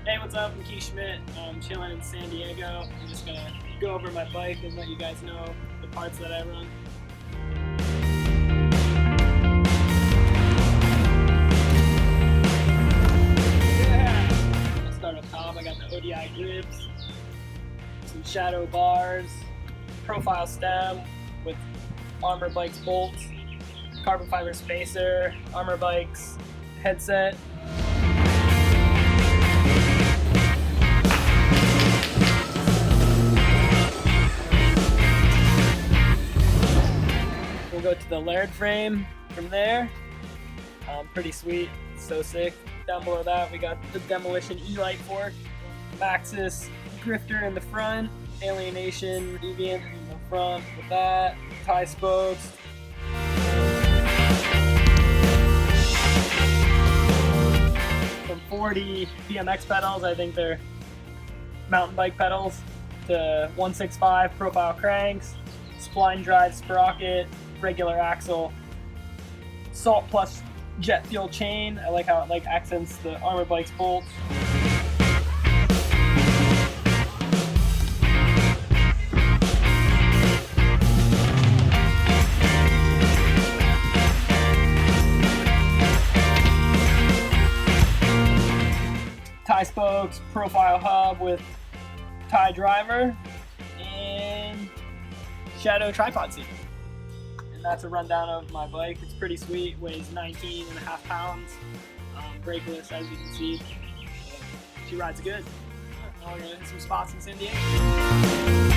Hey, what's up? I'm Schmidt. I'm chilling in San Diego. I'm just gonna go over my bike and let you guys know the parts that I run. Yeah. I'll start up top. I got the ODI grips, some shadow bars, profile stem with Armor Bikes bolts, carbon fiber spacer, Armor Bikes headset. We'll go to the Laird frame from there. Pretty sweet, so sick. Down below that, we got the Demolition E-Light fork, Maxxis grifter in the front, Alienation deviant in the front with that, tie spokes. From 40 BMX pedals, I think they're mountain bike pedals, to 165 profile cranks, spline drive sprocket, regular axle, salt plus jet fuel chain. I like how it accents the Armor Bikes bolts. Tie spokes, profile hub with tie driver, and shadow tripod seat. And that's a rundown of my bike. It's pretty sweet, weighs 19.5 pounds, brakeless as you can see. She rides good. I'm gonna hit some spots in San Diego.